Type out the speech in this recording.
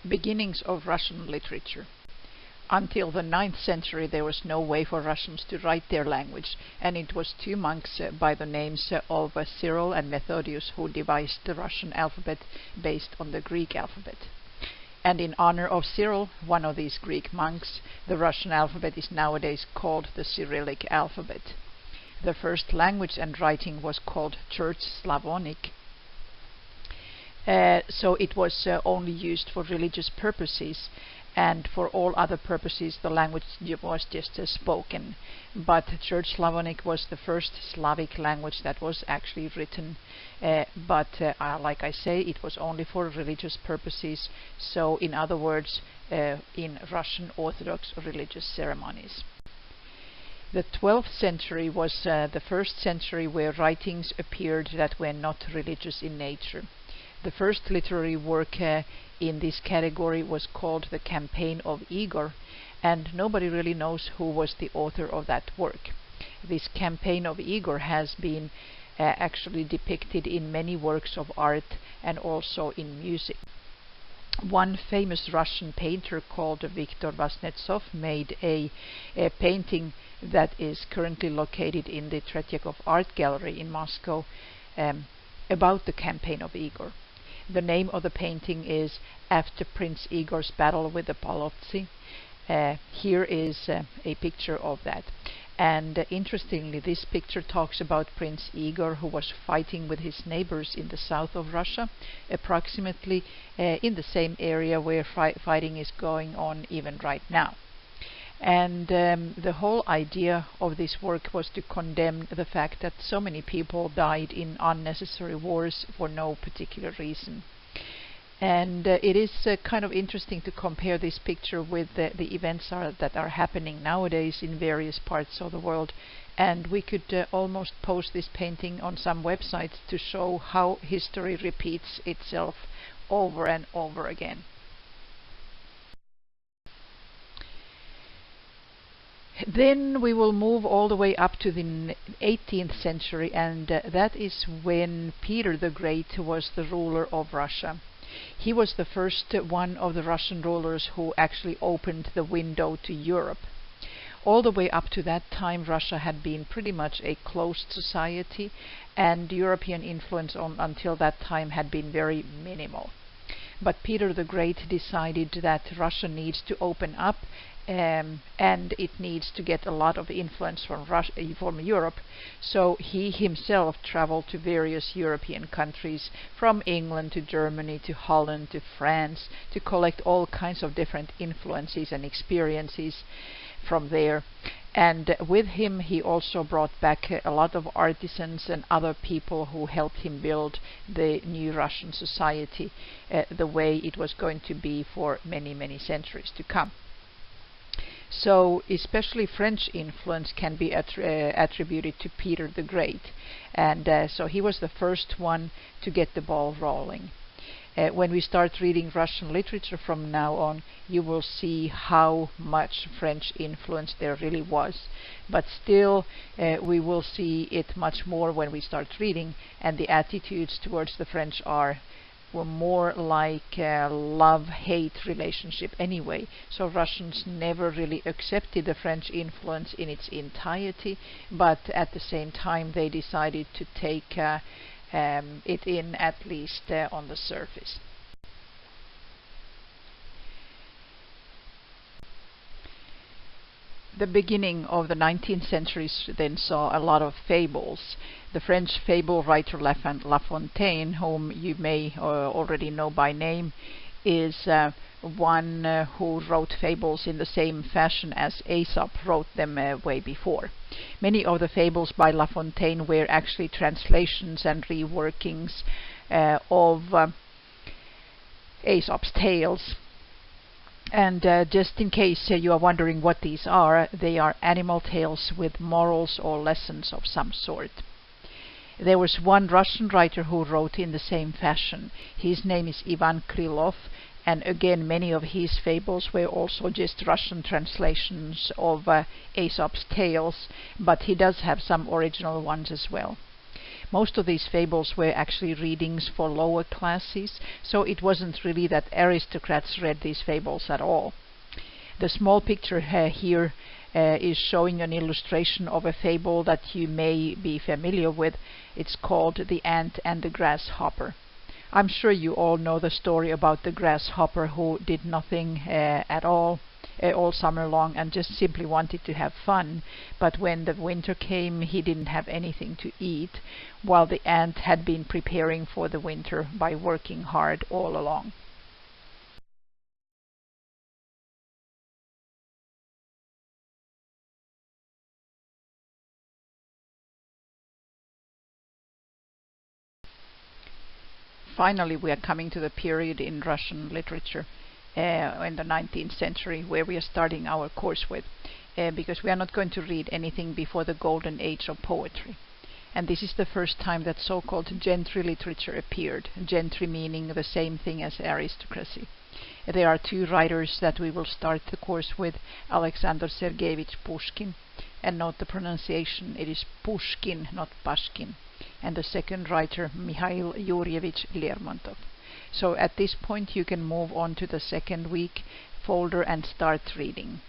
Beginnings of Russian literature. Until the 9th century there was no way for Russians to write their language, and it was two monks by the names of Cyril and Methodius who devised the Russian alphabet based on the Greek alphabet. And in honor of Cyril, one of these Greek monks, the Russian alphabet is nowadays called the Cyrillic alphabet. The first language and writing was called Church Slavonic, so it was only used for religious purposes, and for all other purposes the language was just spoken. But Church Slavonic was the first Slavic language that was actually written, but like I say, it was only for religious purposes, so in other words, in Russian Orthodox religious ceremonies. The 12th century was the first century where writings appeared that were not religious in nature. The first literary work in this category was called The Campaign of Igor, and nobody really knows who was the author of that work. This Campaign of Igor has been actually depicted in many works of art and also in music. One famous Russian painter called Viktor Vasnetsov made a painting that is currently located in the Tretyakov Art Gallery in Moscow about the Campaign of Igor. The name of the painting is After Prince Igor's Battle with the Polovtsi. Here is a picture of that. And interestingly, this picture talks about Prince Igor, who was fighting with his neighbors in the south of Russia, approximately in the same area where fighting is going on even right now. And the whole idea of this work was to condemn the fact that so many people died in unnecessary wars for no particular reason. And it is kind of interesting to compare this picture with the events that are happening nowadays in various parts of the world. And we could almost post this painting on some websites to show how history repeats itself over and over again. Then we will move all the way up to the 18th century, and that is when Peter the Great was the ruler of Russia. He was the first one of the Russian rulers who actually opened the window to Europe. All the way up to that time, Russia had been pretty much a closed society, and European influence until that time had been very minimal. But Peter the Great decided that Russia needs to open up, and it needs to get a lot of influence from Europe, so he himself traveled to various European countries, from England to Germany to Holland to France, to collect all kinds of different influences and experiences from there. And with him he also brought back a lot of artisans and other people who helped him build the new Russian society the way it was going to be for many, many centuries to come. So especially French influence can be attributed to Peter the Great, and so he was the first one to get the ball rolling. When we start reading Russian literature from now on, you will see how much French influence there really was. But still, we will see it much more when we start reading, and the attitudes towards the French were more like a love-hate relationship anyway. So Russians never really accepted the French influence in its entirety, but at the same time they decided to take it in, at least on the surface. The beginning of the 19th century then saw a lot of fables. The French fable writer La Fontaine, whom you may already know by name, is one who wrote fables in the same fashion as Aesop wrote them way before. Many of the fables by La Fontaine were actually translations and reworkings of Aesop's tales. And just in case you are wondering what these are, they are animal tales with morals or lessons of some sort. There was one Russian writer who wrote in the same fashion. His name is Ivan Krylov, and again many of his fables were also just Russian translations of Aesop's tales, but he does have some original ones as well. Most of these fables were actually readings for lower classes, so it wasn't really that aristocrats read these fables at all. The small picture here is showing an illustration of a fable that you may be familiar with. It's called The Ant and the Grasshopper. I'm sure you all know the story about the grasshopper who did nothing at all summer long and just simply wanted to have fun, but when the winter came he didn't have anything to eat, while the ant had been preparing for the winter by working hard all along. Finally, we are coming to the period in Russian literature in the 19th century where we are starting our course with, because we are not going to read anything before the golden age of poetry. And this is the first time that so-called gentry literature appeared, gentry meaning the same thing as aristocracy. There are two writers that we will start the course with, Alexander Sergeyevich Pushkin, and note the pronunciation, it is Pushkin, not Pashkin, and the second writer, Mikhail Yuryevich Lermontov. So at this point you can move on to the second week folder and start reading.